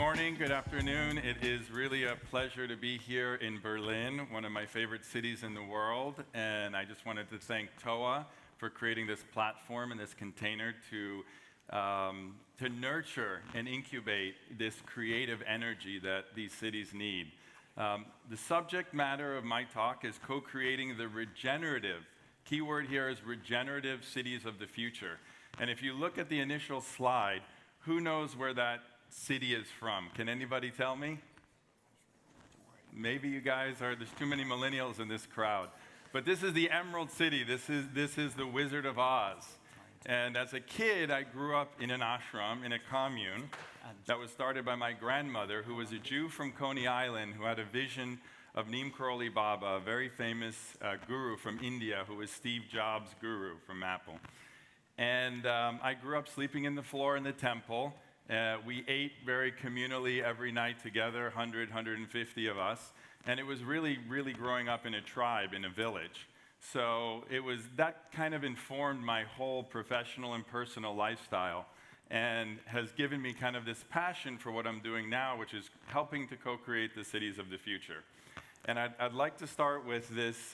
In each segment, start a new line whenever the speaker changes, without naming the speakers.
morning, good afternoon. It is really a pleasure to be here in Berlin, one of my favorite cities in the world. And I just wanted to thank TOA for creating this platform and this container to nurture and incubate this creative energy that these cities need. The subject matter of my talk is co-creating the regenerative. Keyword here is regenerative cities of the future. And if you look at the initial slide, who knows where that city is from? Can anybody tell me? Maybe you guys are, there's too many millennials in this crowd. But this is the Emerald City. This is the Wizard of Oz. And as a kid, I grew up in an ashram, in a commune, that was started by my grandmother, who was a Jew from Coney Island, who had a vision of Neem Karoli Baba, a very famous guru from India, who was Steve Jobs' guru from Apple. And I grew up sleeping in the floor in the temple. We ate very communally every night together, 100, 150 of us. And it was really, really growing up in a tribe, in a village. So that kind of informed my whole professional and personal lifestyle and has given me kind of this passion for what I'm doing now, which is helping to co-create the cities of the future. And I'd like to start with this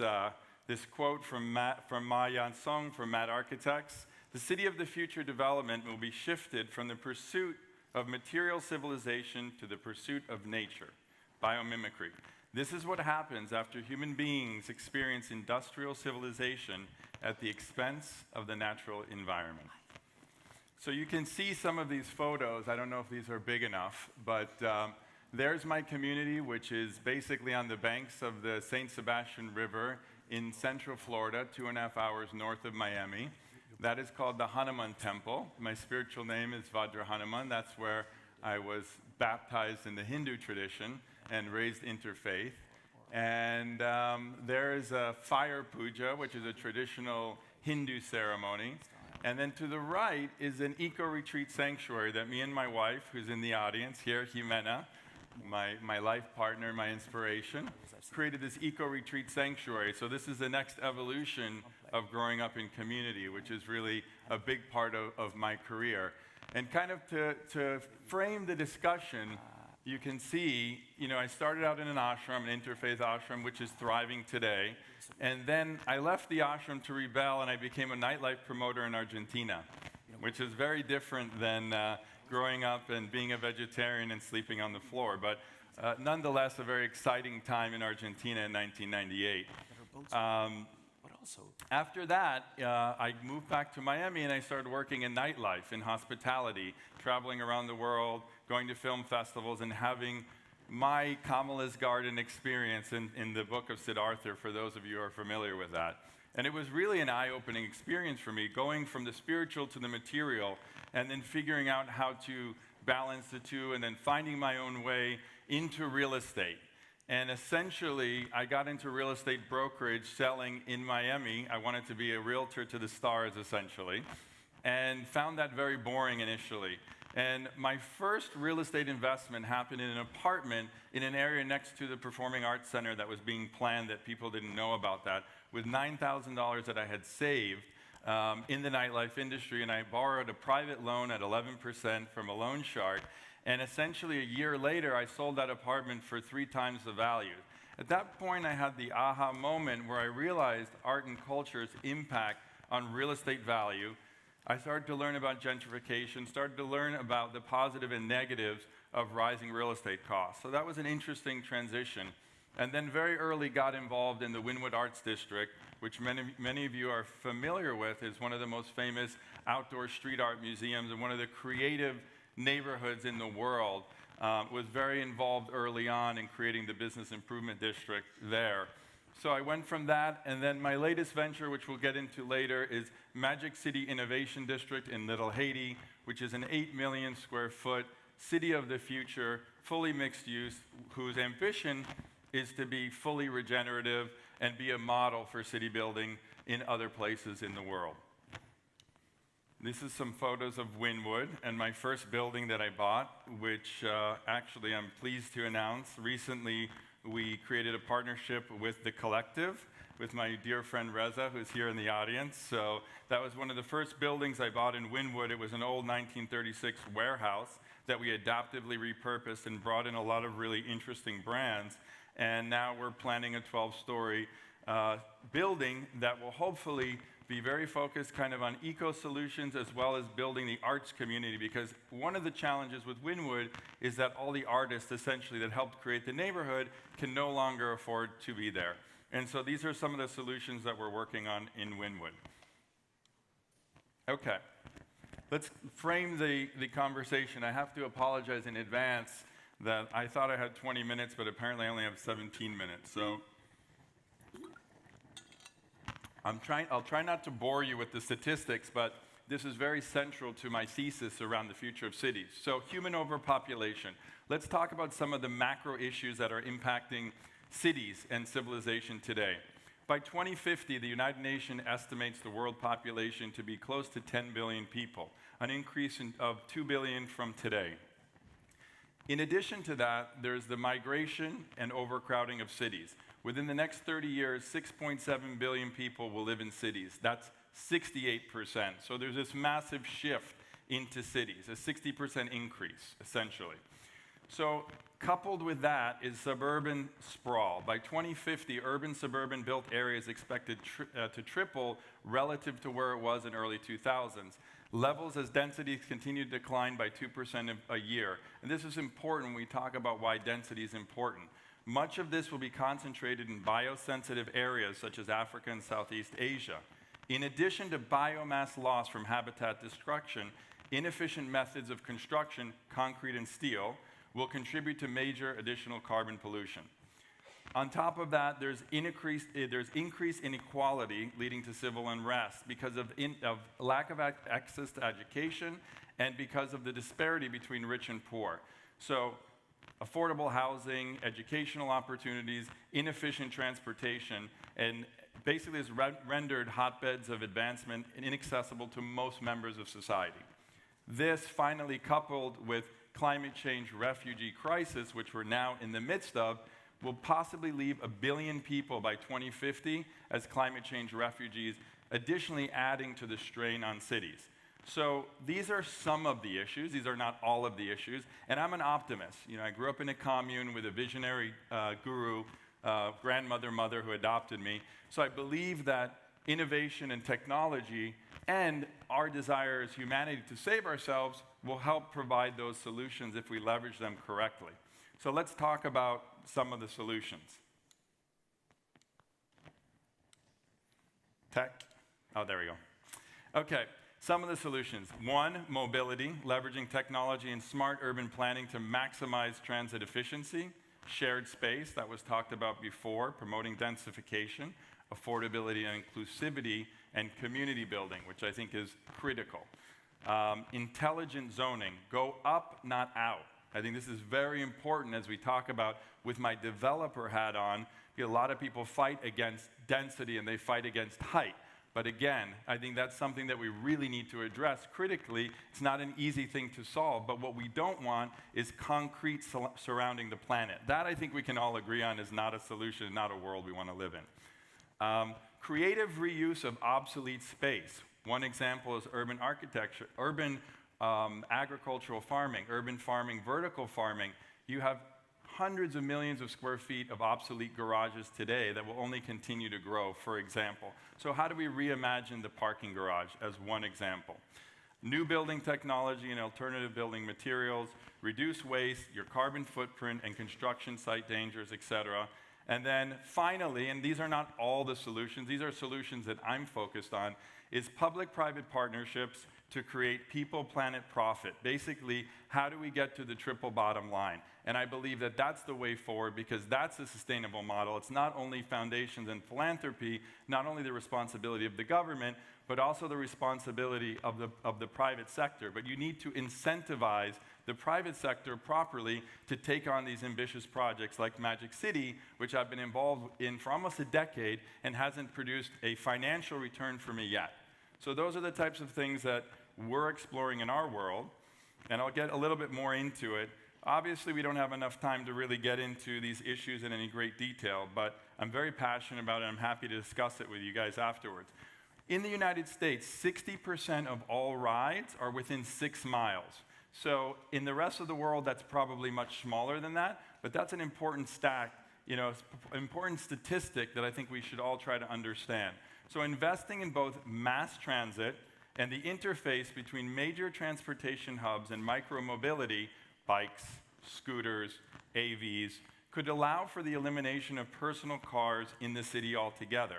quote from Ma Yan-song from Mad Architects. The city of the future development will be shifted from the pursuit of material civilization to the pursuit of nature, biomimicry. This is what happens after human beings experience industrial civilization at the expense of the natural environment. So you can see some of these photos. I don't know if these are big enough, but there's my community, which is basically on the banks of the St. Sebastian River in central Florida, 2.5 hours north of Miami. That is called the Hanuman Temple. My spiritual name is Vajra Hanuman. That's where I was baptized in the Hindu tradition and raised interfaith. And there is a fire puja, which is a traditional Hindu ceremony. And then to the right is an eco-retreat sanctuary that me and my wife, who's in the audience here, Jimena, my life partner, my inspiration, created this eco-retreat sanctuary. So this is the next evolution of growing up in community, which is really a big part of my career. And kind of to frame the discussion, you can see, I started out in an ashram, an interfaith ashram, which is thriving today. And then I left the ashram to rebel, and I became a nightlife promoter in Argentina, which is very different than growing up and being a vegetarian and sleeping on the floor. But nonetheless, a very exciting time in Argentina in 1998. After that, I moved back to Miami and I started working in nightlife, in hospitality, traveling around the world, going to film festivals, and having my Kamala's Garden experience in the book of Siddhartha, for those of you who are familiar with that. And it was really an eye-opening experience for me, going from the spiritual to the material, and then figuring out how to balance the two, and then finding my own way into real estate. And essentially, I got into real estate brokerage selling in Miami. I wanted to be a realtor to the stars, essentially, and found that very boring initially. And my first real estate investment happened in an apartment in an area next to the Performing Arts Center that was being planned that people didn't know about that, with $9,000 that I had saved in the nightlife industry. And I borrowed a private loan at 11% from a loan shark. And essentially, a year later, I sold that apartment for 3 times the value. At that point, I had the aha moment where I realized art and culture's impact on real estate value. I started to learn about gentrification, started to learn about the positive and negatives of rising real estate costs. So that was an interesting transition. And then very early got involved in the Wynwood Arts District, which many of you are familiar with, is one of the most famous outdoor street art museums and one of the creative neighborhoods in the world. Was very involved early on in creating the business improvement district there. So I went from that, and then my latest venture, which we'll get into later, is Magic City Innovation District in Little Haiti, which is an 8 million square foot city of the future, fully mixed use, whose ambition is to be fully regenerative and be a model for city building in other places in the world. This is some photos of Wynwood and my first building that I bought, which actually I'm pleased to announce. Recently, we created a partnership with The Collective, with my dear friend Reza, who's here in the audience. So that was one of the first buildings I bought in Wynwood. It was an old 1936 warehouse that we adaptively repurposed and brought in a lot of really interesting brands. And now we're planning a 12-story building that will hopefully be very focused kind of on eco-solutions as well as building the arts community, because one of the challenges with Wynwood is that all the artists essentially that helped create the neighborhood can no longer afford to be there. And so these are some of the solutions that we're working on in Wynwood. Okay, let's frame the conversation. I have to apologize in advance that I thought I had 20 minutes, but apparently I only have 17 minutes. So I'll try not to bore you with the statistics, but this is very central to my thesis around the future of cities. So human overpopulation. Let's talk about some of the macro issues that are impacting cities and civilization today. By 2050, the United Nations estimates the world population to be close to 10 billion people, an increase of 2 billion from today. In addition to that, there's the migration and overcrowding of cities. Within the next 30 years, 6.7 billion people will live in cities. That's 68%. So there's this massive shift into cities, a 60% increase, essentially. So coupled with that is suburban sprawl. By 2050, urban suburban built area is expected to triple relative to where it was in early 2000s. Levels as densities continue to decline by 2% a year. And this is important when we talk about why density is important. Much of this will be concentrated in biosensitive areas such as Africa and Southeast Asia. In addition to biomass loss from habitat destruction, inefficient methods of construction, concrete and steel, will contribute to major additional carbon pollution. On top of that, there's increased inequality leading to civil unrest because of lack of access to education and because of the disparity between rich and poor. So affordable housing, educational opportunities, inefficient transportation, and basically has rendered hotbeds of advancement inaccessible to most members of society. This finally coupled with climate change refugee crisis, which we're now in the midst of, will possibly leave 1 billion people by 2050 as climate change refugees, additionally adding to the strain on cities. So these are some of the issues. These are not all of the issues. And I'm an optimist. You know, I grew up in a commune with a visionary guru, mother who adopted me. So I believe that innovation and technology and our desire as humanity to save ourselves will help provide those solutions if we leverage them correctly. So let's talk about some of the solutions. Tech. Oh, there we go. Okay, some of the solutions. One, mobility, leveraging technology and smart urban planning to maximize transit efficiency. Shared space, that was talked about before, promoting densification, affordability and inclusivity, and community building, which I think is critical. Intelligent zoning, go up, not out. I think this is very important as we talk about, with my developer hat on, a lot of people fight against density and they fight against height. But again, I think that's something that we really need to address critically. It's not an easy thing to solve, but what we don't want is concrete surrounding the planet. That I think we can all agree on is not a solution, not a world we want to live in. Creative reuse of obsolete space. One example is urban architecture, urban agricultural farming, urban farming, vertical farming. You have hundreds of millions of square feet of obsolete garages today that will only continue to grow, for example. So how do we reimagine the parking garage as one example? New building technology and alternative building materials, reduce waste, your carbon footprint and construction site dangers, etc. And then finally, and these are not all the solutions, these are solutions that I'm focused on, is public-private partnerships to create people, planet, profit. Basically, how do we get to the triple bottom line? And I believe that that's the way forward because that's a sustainable model. It's not only foundations and philanthropy, not only the responsibility of the government, but also the responsibility of the private sector. But you need to incentivize the private sector properly to take on these ambitious projects like Magic City, which I've been involved in for almost a decade and hasn't produced a financial return for me yet. So those are the types of things that we're exploring in our world, and I'll get a little bit more into it. Obviously, we don't have enough time to really get into these issues in any great detail, but I'm very passionate about it. I'm happy to discuss it with you guys afterwards. In the United States, 60% of all rides are within 6 miles. So in the rest of the world, that's probably much smaller than that, but that's an important important statistic that I think we should all try to understand. So investing in both mass transit and the interface between major transportation hubs and micromobility, bikes, scooters, AVs, could allow for the elimination of personal cars in the city altogether.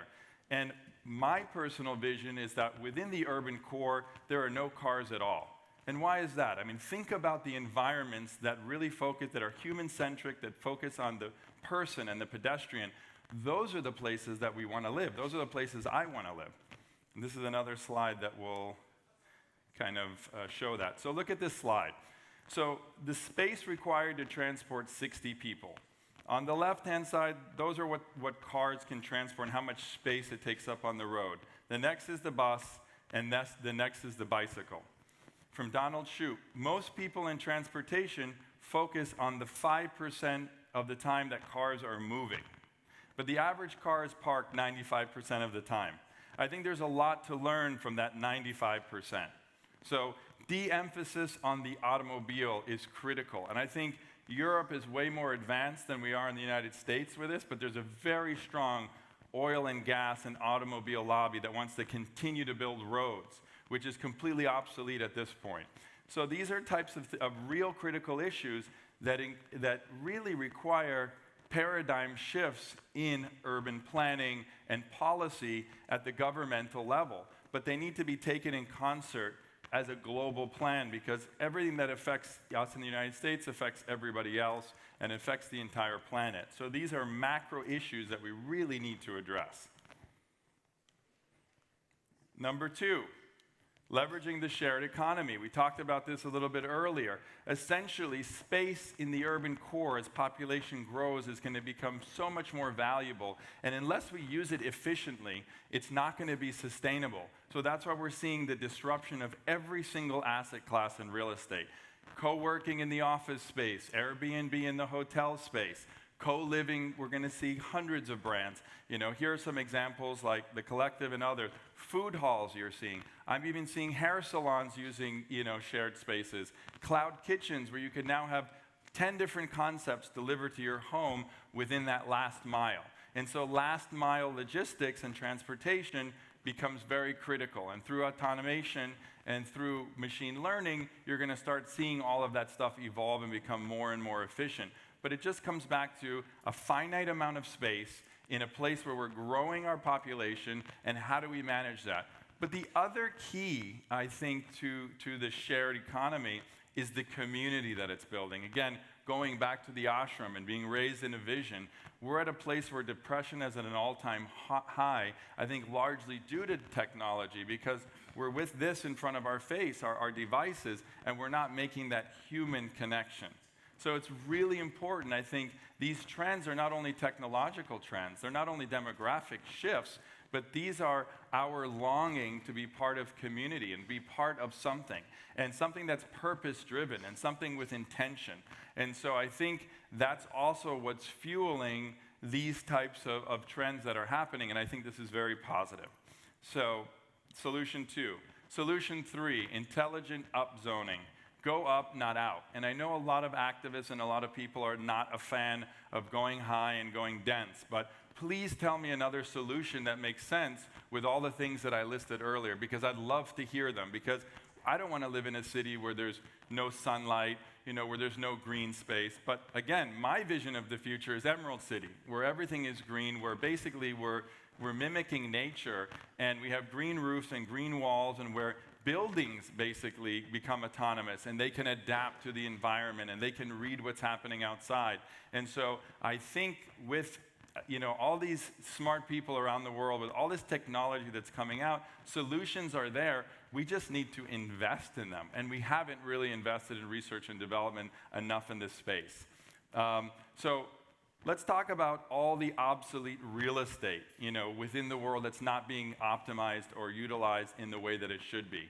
And my personal vision is that within the urban core, there are no cars at all. And why is that? I mean, think about the environments that really focus, that are human-centric, that focus on the person and the pedestrian. Those are the places that we want to live. Those are the places I want to live. And this is another slide that will kind of show that. So look at this slide. So the space required to transport 60 people. On the left-hand side, those are what cars can transport and how much space it takes up on the road. The next is the bus, and the next is the bicycle. From Donald Shoup, most people in transportation focus on the 5% of the time that cars are moving. But the average car is parked 95% of the time. I think there's a lot to learn from that 95%. So de-emphasis on the automobile is critical. And I think Europe is way more advanced than we are in the United States with this, but there's a very strong oil and gas and automobile lobby that wants to continue to build roads, which is completely obsolete at this point. So these are types of real critical issues that really require paradigm shifts in urban planning and policy at the governmental level. But they need to be taken in concert as a global plan, because everything that affects us in the United States affects everybody else and affects the entire planet. So these are macro issues that we really need to address. Number 2, leveraging the shared economy. We talked about this a little bit earlier. Essentially, space in the urban core as population grows is going to become so much more valuable. And unless we use it efficiently, it's not going to be sustainable. So that's why we're seeing the disruption of every single asset class in real estate. Co-working in the office space, Airbnb in the hotel space, co-living, we're going to see hundreds of brands. Here are some examples like The Collective and others. Food halls you're seeing. I'm even seeing hair salons using, shared spaces. Cloud kitchens where you could now have 10 different concepts delivered to your home within that last mile. And so last mile logistics and transportation becomes very critical. And through automation and through machine learning, you're going to start seeing all of that stuff evolve and become more and more efficient. But it just comes back to a finite amount of space in a place where we're growing our population, and how do we manage that? But the other key, I think, to the shared economy is the community that it's building. Again, going back to the ashram and being raised in a vision, we're at a place where depression is at an all-time high, I think largely due to technology, because we're with this in front of our face, our devices, and we're not making that human connection. So it's really important. I think these trends are not only technological trends, they're not only demographic shifts, but these are our longing to be part of community and be part of something, and something that's purpose-driven and something with intention. And so I think that's also what's fueling these types of trends that are happening, and I think this is very positive. So, solution 2. Solution 3, intelligent upzoning. Go up, not out. And I know a lot of activists and a lot of people are not a fan of going high and going dense, but please tell me another solution that makes sense with all the things that I listed earlier, because I'd love to hear them, because I don't want to live in a city where there's no sunlight, where there's no green space. But again, my vision of the future is Emerald City, where everything is green, where basically we're mimicking nature, and we have green roofs and green walls, and where buildings basically become autonomous, and they can adapt to the environment, and they can read what's happening outside. And so I think with all these smart people around the world, with all this technology that's coming out, solutions are there. We just need to invest in them, and we haven't really invested in research and development enough in this space. So let's talk about all the obsolete real estate, within the world that's not being optimized or utilized in the way that it should be.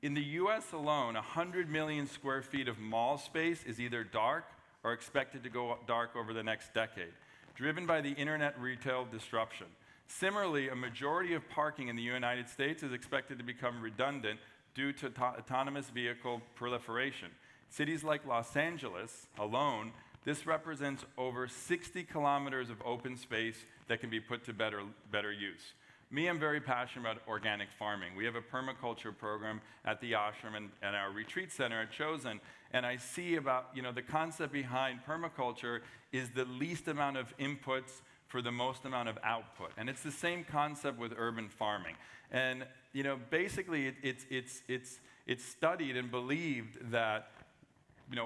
In the US alone, 100 million square feet of mall space is either dark or expected to go dark over the next decade. driven by the internet retail disruption. Similarly, a majority of parking in the United States is expected to become redundant due to autonomous vehicle proliferation. Cities like Los Angeles alone, this represents over 60 kilometers of open space that can be put to better use. Me, I'm very passionate about organic farming. We have a permaculture program at the ashram and our retreat center at Chosen, and I see about, the concept behind permaculture is the least amount of inputs for the most amount of output. And it's the same concept with urban farming. And, basically it's studied and believed that,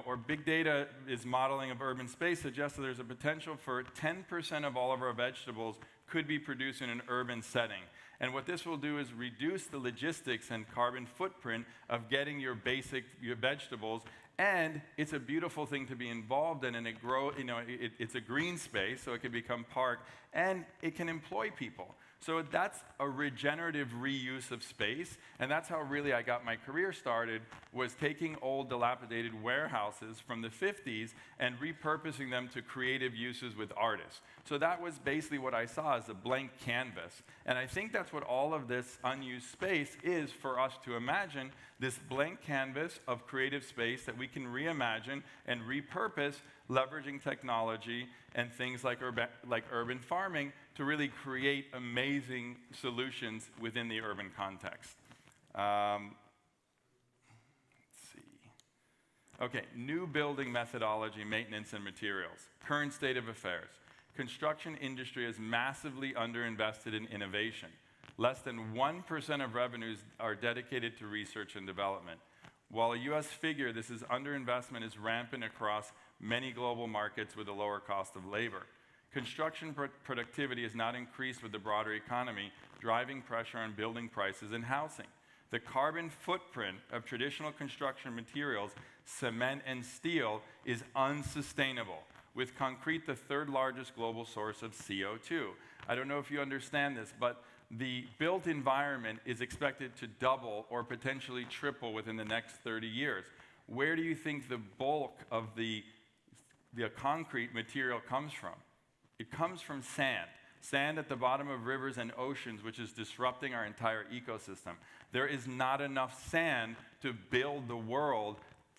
or big data is modeling of urban space suggests that there's a potential for 10% of all of our vegetables could be produced in an urban setting. And what this will do is reduce the logistics and carbon footprint of getting your vegetables. And it's a beautiful thing to be involved in, and it's a green space, so it can become park, and it can employ people. So that's a regenerative reuse of space, and that's how really I got my career started, was taking old dilapidated warehouses from the 50s and repurposing them to creative uses with artists. So that was basically what I saw as a blank canvas. And I think that's what all of this unused space is for us to imagine, this blank canvas of creative space that we can reimagine and repurpose, leveraging technology and things like urban farming to really create amazing solutions within the urban context. Let's see. Okay, new building methodology, maintenance, and materials. Current state of affairs. Construction industry is massively underinvested in innovation. Less than 1% of revenues are dedicated to research and development. While a US figure, this underinvestment is rampant across many global markets with a lower cost of labor. Construction productivity has not increased with the broader economy, driving pressure on building prices and housing. The carbon footprint of traditional construction materials, cement and steel, is unsustainable, with concrete the third largest global source of CO2. I don't know if you understand this, but the built environment is expected to double or potentially triple within the next 30 years. Where do you think the bulk of the concrete material comes from? It comes from sand. Sand at the bottom of rivers and oceans, which is disrupting our entire ecosystem. There is not enough sand to build the world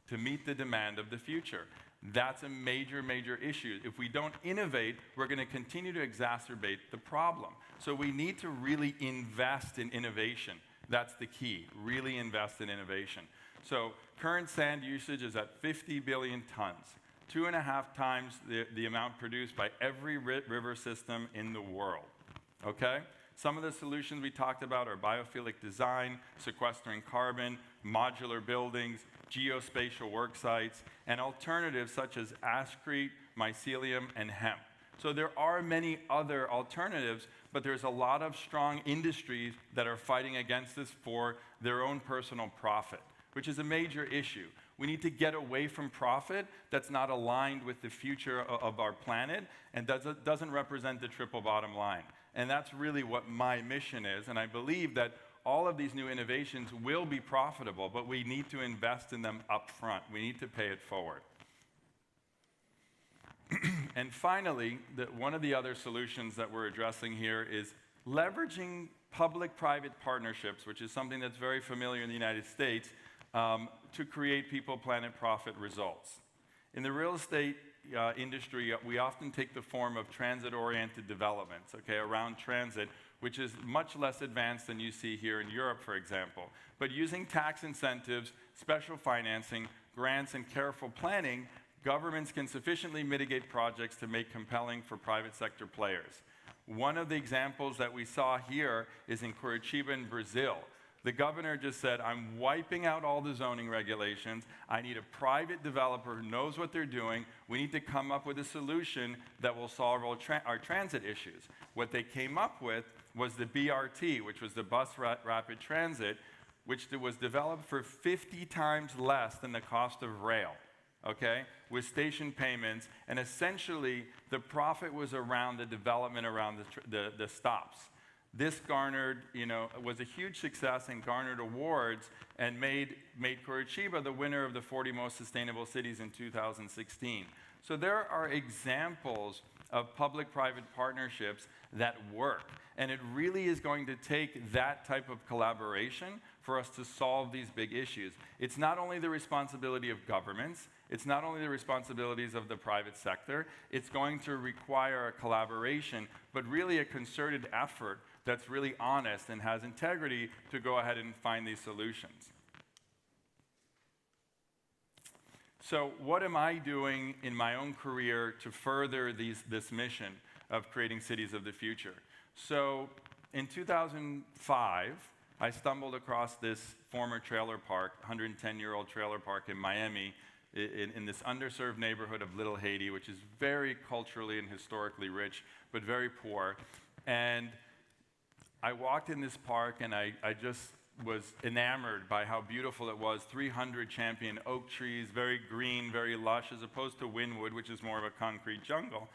to meet the demand of the future. That's a major, major issue. If we don't innovate, we're going to continue to exacerbate the problem. So we need to really invest in innovation. That's the key, really invest in innovation. So current sand usage is at 50 billion tons, 2.5 times the amount produced by every river system in the world, okay? Some of the solutions we talked about are biophilic design, sequestering carbon, modular buildings, geospatial work sites, and alternatives such as ashcrete, mycelium, and hemp. So there are many other alternatives, but there's a lot of strong industries that are fighting against this for their own personal profit, which is a major issue. We need to get away from profit that's not aligned with the future of our planet and doesn't represent the triple bottom line. And that's really what my mission is, and I believe that all of these new innovations will be profitable, but we need to invest in them up front. We need to pay it forward. And finally, one of the other solutions that we're addressing here is leveraging public-private partnerships, which is something that's very familiar in the United States, to create people, planet, profit results. In the real estate industry, we often take the form of transit-oriented developments, okay, around transit, which is much less advanced than you see here in Europe, for example. But using tax incentives, special financing, grants, and careful planning, governments can sufficiently mitigate projects to make compelling for private sector players. One of the examples that we saw here is in Curitiba in Brazil. The governor just said, I'm wiping out all the zoning regulations. I need a private developer who knows what they're doing. We need to come up with a solution that will solve our transit issues. What they came up with was the BRT, which was the bus rapid transit, which was developed for 50 times less than the cost of rail, okay, with station payments, and essentially the profit was around the development around the stops. This garnered, was a huge success and garnered awards and made Curitiba the winner of the 40 Most Sustainable Cities in 2016. So there are examples of public-private partnerships that work. And it really is going to take that type of collaboration for us to solve these big issues. It's not only the responsibility of governments, it's not only the responsibilities of the private sector, it's going to require a collaboration, but really a concerted effort that's really honest and has integrity to go ahead and find these solutions. So what am I doing in my own career to further this mission of creating cities of the future? So in 2005, I stumbled across this former trailer park, 110-year-old trailer park in Miami, in this underserved neighborhood of Little Haiti, which is very culturally and historically rich, but very poor. And I walked in this park, and I just was enamored by how beautiful it was. 300 champion oak trees, very green, very lush, as opposed to Wynwood, which is more of a concrete jungle.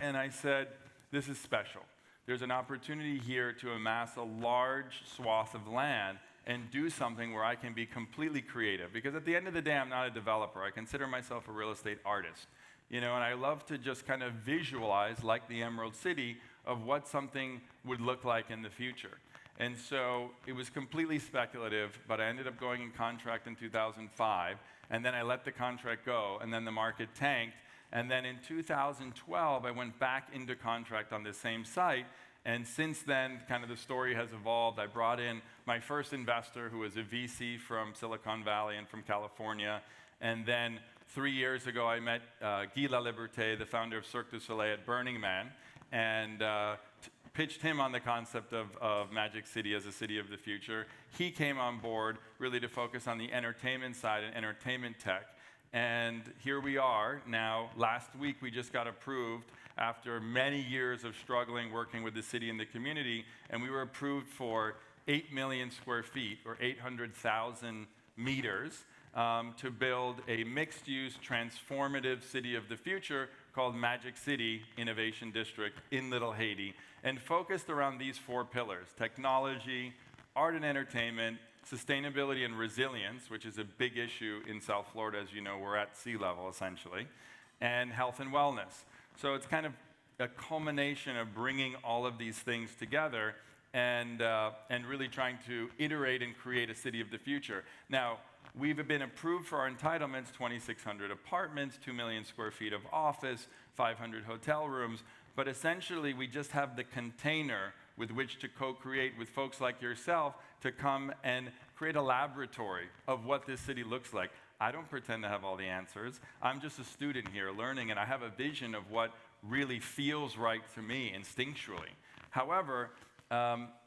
And I said, this is special. There's an opportunity here to amass a large swath of land and do something where I can be completely creative. Because at the end of the day, I'm not a developer. I consider myself a real estate artist. You know, and I love to just kind of visualize, like the Emerald City, of what something would look like in the future. And so it was completely speculative, but I ended up going in contract in 2005, and then I let the contract go, and then the market tanked. And then in 2012, I went back into contract on the same site, and since then, kind of the story has evolved. I brought in my first investor, who was a VC from Silicon Valley and from California, and then 3 years ago, I met Guy Laliberté, the founder of Cirque du Soleil at Burning Man, and pitched him on the concept of Magic City as a city of the future. He came on board really to focus on the entertainment side and entertainment tech. And here we are now. Last week, we just got approved after many years of struggling, working with the city and the community, and we were approved for 8 million square feet, or 800,000 meters, to build a mixed-use, transformative city of the future called Magic City Innovation District in Little Haiti, and focused around these 4 pillars: technology, art and entertainment, sustainability and resilience, which is a big issue in South Florida. As you know, we're at sea level, essentially, and health and wellness. So it's kind of a culmination of bringing all of these things together and really trying to iterate and create a city of the future. Now, we've been approved for our entitlements: 2,600 apartments, 2 million square feet of office, 500 hotel rooms, but essentially we just have the container with which to co-create with folks like yourself to come and create a laboratory of what this city looks like. I don't pretend to have all the answers. I'm just a student here learning, and I have a vision of what really feels right to me instinctually. However,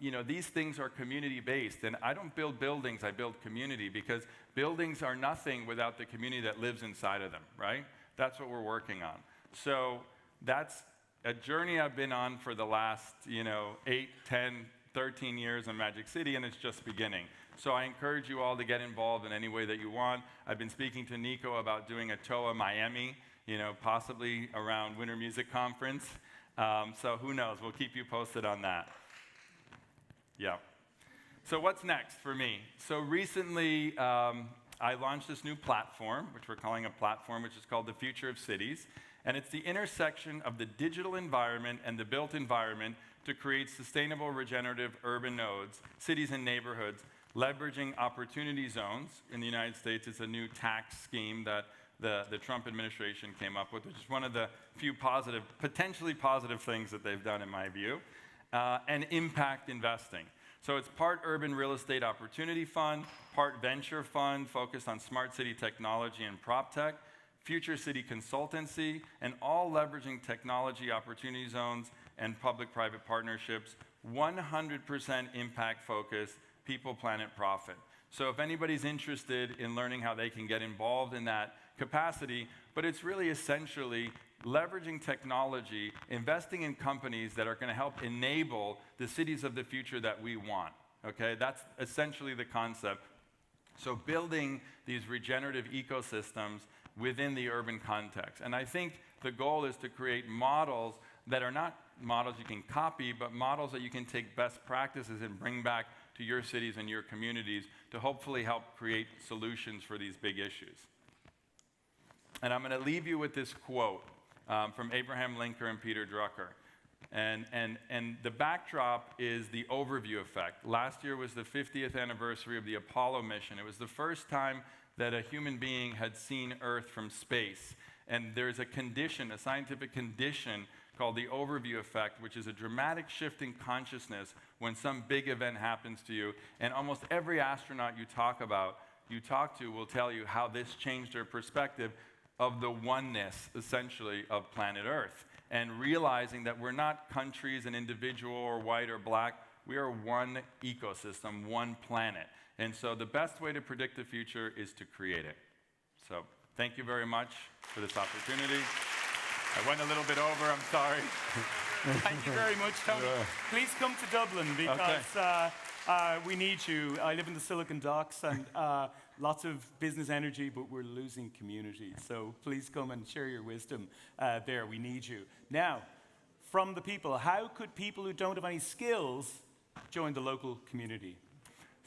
you know, these things are community-based, and I don't build buildings, I build community, because buildings are nothing without the community that lives inside of them, right? That's what we're working on. So that's a journey I've been on for the last, 8, 10, 13 years in Magic City, and it's just beginning. So I encourage you all to get involved in any way that you want. I've been speaking to Nico about doing a TOA Miami, possibly around Winter Music Conference. So who knows? We'll keep you posted on that. Yeah. So what's next for me? So recently, I launched this new platform, which we're calling a platform, which is called the Future of Cities. And it's the intersection of the digital environment and the built environment to create sustainable regenerative urban nodes, cities and neighborhoods, leveraging opportunity zones. In the United States, it's a new tax scheme that the Trump administration came up with, which is one of the few positive, potentially positive things that they've done in my view, and impact investing. So it's part urban real estate opportunity fund, part venture fund focused on smart city technology and prop tech, future city consultancy, and all leveraging technology opportunity zones and public-private partnerships, 100% impact focus, people, planet, profit. So if anybody's interested in learning how they can get involved in that capacity, but it's really essentially leveraging technology, investing in companies that are going to help enable the cities of the future that we want, okay? That's essentially the concept. So building these regenerative ecosystems within the urban context. And I think the goal is to create models that are not models you can copy, but models that you can take best practices and bring back to your cities and your communities to hopefully help create solutions for these big issues. And I'm going to leave you with this quote. from Abraham Lincoln and Peter Drucker. And the backdrop is the overview effect. Last year was the 50th anniversary of the Apollo mission. It was the first time that a human being had seen Earth from space. And there's a condition, a scientific condition called the overview effect, which is a dramatic shift in consciousness when some big event happens to you. And almost every astronaut you talk to will tell you how this changed their perspective of the oneness, essentially, of planet Earth. And realizing that we're not countries, an individual, or white or black. We are one ecosystem, one planet. And so the best way to predict the future is to create it. So thank you very much for this opportunity. I went a little bit over, I'm sorry.
Thank you very much, Tony. Please come to Dublin because we need you. I live in the Silicon Docks and lots of business energy, but we're losing community. So please come and share your wisdom there. We need you. Now, from the people, how could people who don't have any skills join the local community?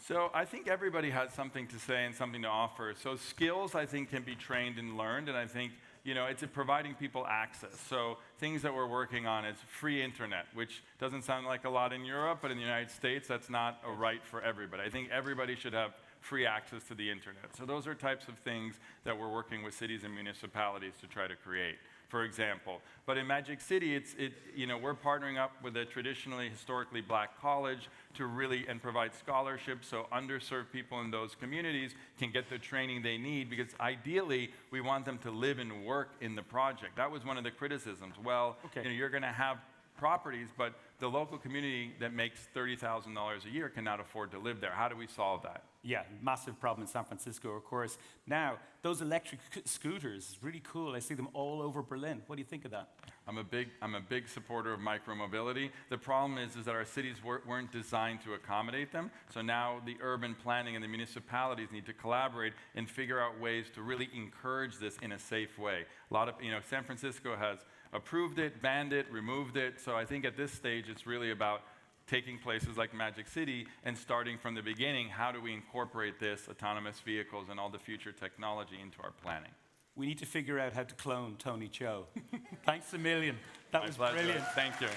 So I think everybody has something to say and something to offer. So skills, I think, can be trained and learned, and I think it's providing people access. So things that we're working on is free internet, which doesn't sound like a lot in Europe, but in the United States, that's not a right for everybody. I think everybody should have free access to the internet. So those are types of things that we're working with cities and municipalities to try to create, for example. But in Magic City, we're partnering up with a traditionally, historically black college to really provide scholarships so underserved people in those communities can get the training they need, because ideally, we want them to live and work in the project. That was one of the criticisms. Well, you're going to have properties, but the local community that makes $30,000 a year cannot afford to live there. How do we solve that?
Yeah, massive problem in San Francisco, of course. Now, those electric scooters, really cool. I see them all over Berlin. What do you think of that?
I'm a big supporter of micromobility. The problem is that our cities weren't designed to accommodate them. So now the urban planning and the municipalities need to collaborate and figure out ways to really encourage this in a safe way. San Francisco has approved it, banned it, removed it. So I think at this stage, it's really about taking places like Magic City and starting from the beginning. How do we incorporate this, autonomous vehicles and all the future technology, into our planning?
We need to figure out how to clone Tony Cho. Thanks a million. That was brilliant.
Thank you.